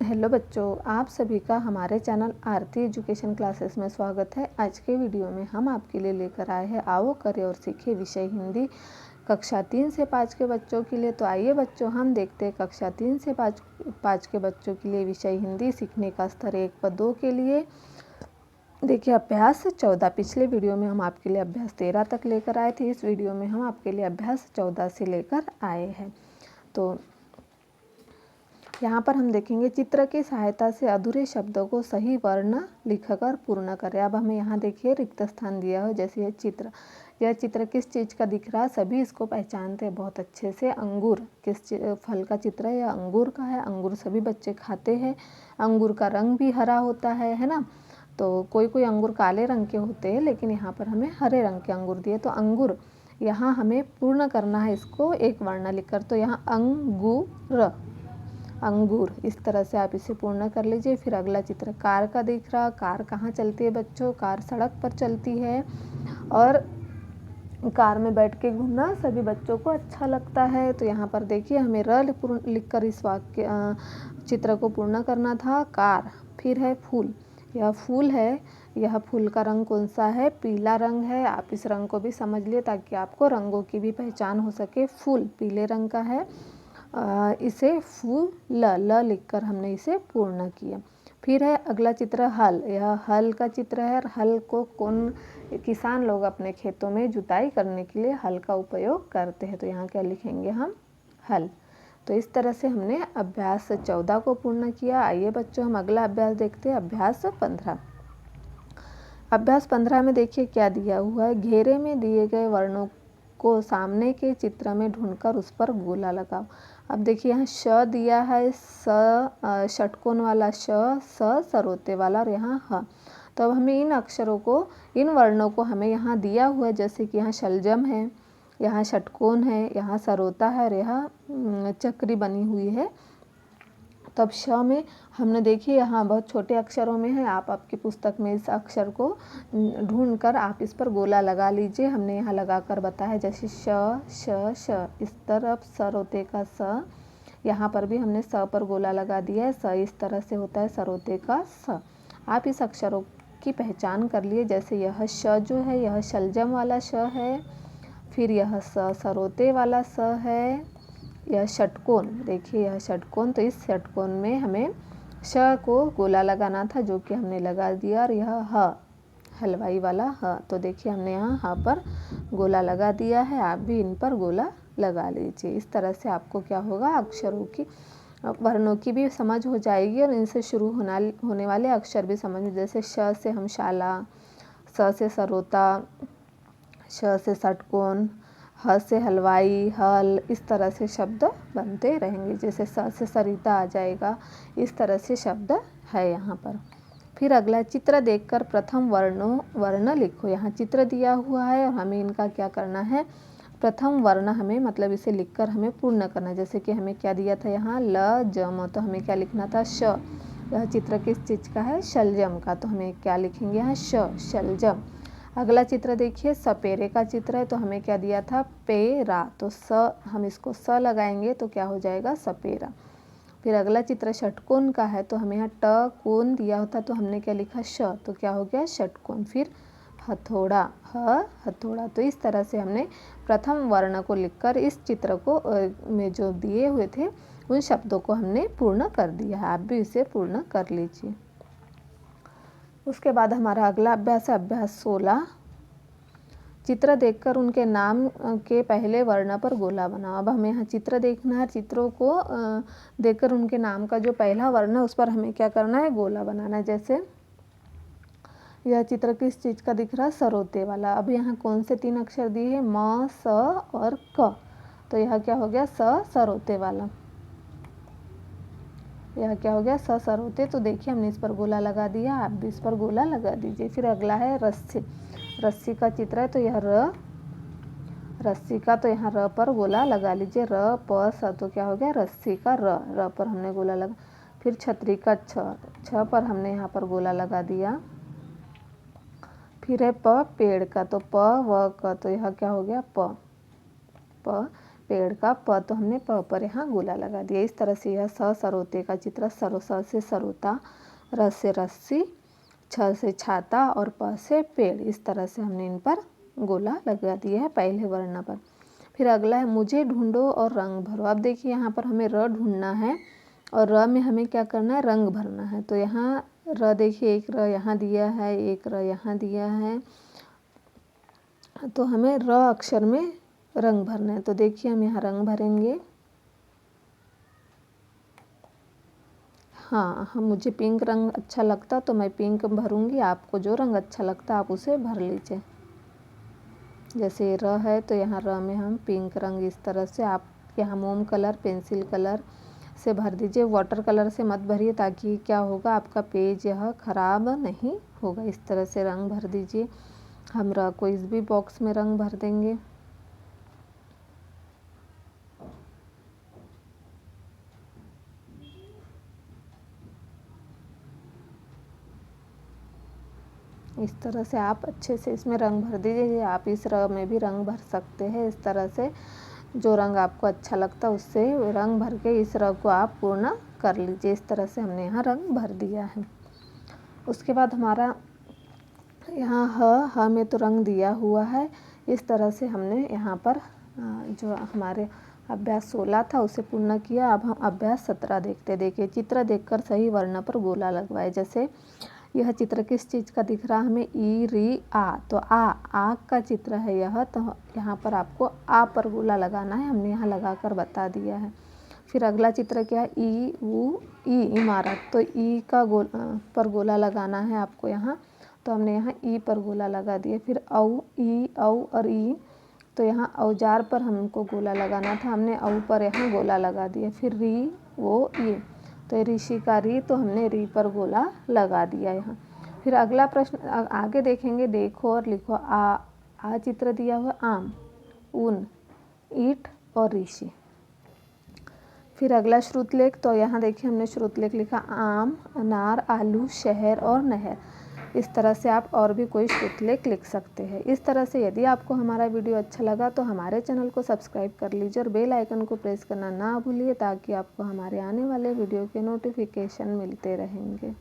Hello बच्चों, आप सभी का हमारे चैनल आरती एजुकेशन क्लासेस में स्वागत है। आज के वीडियो में हम आपके लिए लेकर आए हैं आओ करें और सीखें विषय हिंदी कक्षा 3 से 5 के बच्चों के लिए। तो आइए बच्चों, हम देखते हैं कक्षा 3 से 5 के बच्चों के लिए विषय हिंदी सीखने का स्तर 1 व 2 के लिए। देखिए अभ्यास 14, पिछले वीडियो में हम आपके लिए अभ्यास 13 तक लेकर आए थे। इस वीडियो में हम आपके लिए अभ्यास 14 से लेकर आए हैं। तो यहाँ पर हम देखेंगे चित्र की सहायता से अधूरे शब्दों को सही वर्ण लिखकर पूर्ण करें। अब हमें यहाँ देखिए रिक्त स्थान दिया हो, जैसे यह चित्र किस चीज़ का दिख रहा है, सभी इसको पहचानते हैं बहुत अच्छे से। अंगूर किस फल का चित्र है, यह अंगूर का है। अंगूर सभी बच्चे खाते हैं। अंगूर का रंग भी हरा होता है ना। तो कोई अंगूर काले रंग के होते हैं, लेकिन यहाँ पर हमें हरे रंग के अंगूर दिए। तो अंगूर यहाँ हमें पूर्ण करना है इसको एक वर्ण लिखकर। तो यहाँ अंगूर, इस तरह से आप इसे पूर्ण कर लीजिए। फिर अगला चित्र कार का दिख रहा। कार कहाँ चलती है बच्चों? कार सड़क पर चलती है और कार में बैठ के घूमना सभी बच्चों को अच्छा लगता है। तो यहाँ पर देखिए हमें लिखकर इस वाक्य चित्र को पूर्ण करना था। कार, फिर है फूल, यह फूल है। यह फूल का रंग कौन सा है? पीला रंग है। आप इस रंग को भी समझ लिए ताकि आपको रंगों की भी पहचान हो सके। फूल पीले रंग का है। इसे फूल ल लिखकर हमने इसे पूर्ण किया। फिर है अगला चित्र हल। यह हल का चित्र है। हल को कौन किसान लोग अपने खेतों में जुताई करने के लिए हल का उपयोग करते हैं। तो यहाँ क्या लिखेंगे हम? हल। तो इस तरह से हमने अभ्यास 14 को पूर्ण किया। आइए बच्चों हम अगला अभ्यास देखते हैं, अभ्यास 15। अभ्यास 15 में देखिए क्या दिया हुआ है। घेरे में दिए गए वर्णों को सामने के चित्र में ढूंढकर उस पर गोला लगाओ। अब देखिए यहाँ श दिया है, स षटकोण वाला श, स सरोते वाला और यहाँ ह। तो अब हमें इन अक्षरों को, इन वर्णों को हमें यहाँ दिया हुआ है, जैसे कि यहाँ शलजम है, यहाँ षटकोण है, यहाँ सरोता है और यहाँ चक्री बनी हुई है। तब श में हमने देखिए यहाँ बहुत छोटे अक्षरों में है। आप आपकी पुस्तक में इस अक्षर को ढूंढकर आप इस पर गोला लगा लीजिए। हमने यहाँ लगा कर बताया है, जैसे श, इस तरफ सरोते का स, यहाँ पर भी हमने स पर गोला लगा दिया है। स इस तरह से होता है सरोते का स। आप इस अक्षरों की पहचान कर लिए। जैसे यह श जो है यह शलजम वाला श है, फिर यह स सरोते वाला स है। यह षटकोण, देखिए यह षटकोण, तो इस षटकोण में हमें श को गोला लगाना था, जो कि हमने लगा दिया। और यह ह, हलवाई वाला ह, तो देखिए हमने यहाँ ह पर गोला लगा दिया है। आप भी इन पर गोला लगा लीजिए। इस तरह से आपको क्या होगा, अक्षरों की, वर्णों की भी समझ हो जाएगी और इनसे शुरू होने वाले अक्षर भी समझ में। जैसे श से हम शाला, स से सरोता, श से षटकोण, ह से हलवाई, हल, इस तरह से शब्द बनते रहेंगे। जैसे स से सरिता आ जाएगा, इस तरह से शब्द है यहाँ पर। फिर अगला चित्र देखकर प्रथम वर्ण लिखो। यहाँ चित्र दिया हुआ है और हमें इनका क्या करना है, प्रथम वर्ण हमें मतलब इसे लिखकर हमें पूर्ण करना है। जैसे कि हमें क्या दिया था यहाँ ल जम, तो हमें क्या लिखना था श। यह चित्र किस चीज़ का है? शलजम का। तो हमें क्या लिखेंगे यहाँ श, शलजम। अगला चित्र देखिए सपेरे का चित्र है। तो हमें क्या दिया था? पेरा। तो स, हम इसको स लगाएंगे तो क्या हो जाएगा? सपेरा। फिर अगला चित्र षटकोण का है। तो हमें यहाँ ट कोण दिया होता, तो हमने क्या लिखा? श, तो क्या हो गया? षटकोण। फिर हथौड़ा, हथौड़ा। तो इस तरह से हमने प्रथम वर्ण को लिखकर इस चित्र को में जो दिए हुए थे उन शब्दों को हमने पूर्ण कर दिया है। आप भी इसे पूर्ण कर लीजिए। उसके बाद हमारा अगला अभ्यास है अभ्यास 16। चित्र देखकर उनके नाम के पहले वर्ण पर गोला बनाओ। अब हमें यहाँ चित्र देखना है। चित्रों को देखकर उनके नाम का जो पहला वर्ण है उस पर हमें क्या करना है? गोला बनाना है। जैसे यह चित्र किस चीज़ का दिख रहा है? सरोते वाला। अब यहाँ कौन से 3 अक्षर दिए हैं? म, स और क। तो यह क्या हो गया? स सरोते वाला। यह क्या हो गया? स सरोते। तो देखिए हमने इस पर गोला लगा दिया, आप भी इस पर गोला लगा दीजिए। फिर अगला है रस्सी। रस्सी का चित्र है। तो यह र, रस्सी का, तो यहाँ र पर गोला लगा लीजिए। र प स, तो क्या हो गया? रस्सी का र, र पर हमने गोला लगा। फिर छतरी का छ, छ पर हमने यहाँ पर गोला लगा दिया। फिर है प पेड़ का। तो प व क, तो यह क्या हो गया? प, पेड़ का प, तो हमने प पर यहाँ गोला लगा दिया। इस तरह से यह सरोते का चित्र, स से सरोता, र से रस्सी, छ से छाता और प से पेड़, इस तरह से हमने इन पर गोला लगा दिया है पहले वर्ण पर। फिर अगला है मुझे ढूंढो और रंग भरो। अब देखिए यहाँ पर हमें र ढूंढना है और र में हमें क्या करना है, रंग भरना है। तो यहाँ र देखिए, एक र यहाँ दिया है, एक र यहाँ दिया है, तो हमें र अक्षर में रंग भरना है। तो देखिए हम यहाँ रंग भरेंगे। हाँ, मुझे पिंक रंग अच्छा लगता तो मैं पिंक भरूंगी। आपको जो रंग अच्छा लगता आप उसे भर लीजिए। जैसे र है तो यहाँ र में हम पिंक रंग, इस तरह से आप यहाँ मोम कलर, पेंसिल कलर से भर दीजिए। वाटर कलर से मत भरिए, ताकि क्या होगा, आपका पेज यह ख़राब नहीं होगा। इस तरह से रंग भर दीजिए। हम र को इस भी बॉक्स में रंग भर देंगे। इस तरह से आप अच्छे से इसमें रंग भर दीजिए। आप इस र में भी रंग भर सकते हैं। इस तरह से जो रंग आपको अच्छा लगता है उससे रंग भर के इस र को आप पूर्ण कर लीजिए। इस तरह से हमने यहाँ रंग भर दिया है। उसके बाद हमारा यहाँ ह में तो रंग दिया हुआ है। इस तरह से हमने यहाँ पर जो हमारे अभ्यास 16 था उसे पूर्ण किया। अब हम अभ्यास 17 देखते। देखिए, चित्र देखकर सही वर्ण पर गोला लगवाए। जैसे यह चित्र किस चीज़ का दिख रहा है हमें, ई री आ, तो आ का चित्र है यह, तो यहाँ पर आपको आ पर गोला लगाना है। हमने यहाँ लगाकर बता दिया है। फिर अगला चित्र क्या है, ई ऊ ई, इमारत, तो ई का पर गोला लगाना है आपको यहाँ, तो हमने यहाँ ई पर गोला लगा दिया। फिर औ, ई औ और ई, तो यहाँ औजार पर हमको गोला लगाना था, हमने औ पर यहाँ गोला लगा दिया। फिर री वो ई, तो ऋषि का री, तो हमने री पर गोला लगा दिया यहाँ। फिर अगला प्रश्न आगे देखेंगे, देखो और लिखो। आ चित्र दिया हुआ आम, ऊन, ईंट और ऋषि। फिर अगला श्रुतलेख, तो यहाँ देखिए हमने श्रुतलेख लिखा आम, अनार, आलू, शहर और नहर। इस तरह से आप और भी कोई श्रुतलेख लिख सकते हैं। इस तरह से यदि आपको हमारा वीडियो अच्छा लगा तो हमारे चैनल को सब्सक्राइब कर लीजिए और बेल आइकन को प्रेस करना ना भूलिए, ताकि आपको हमारे आने वाले वीडियो के नोटिफिकेशन मिलते रहेंगे।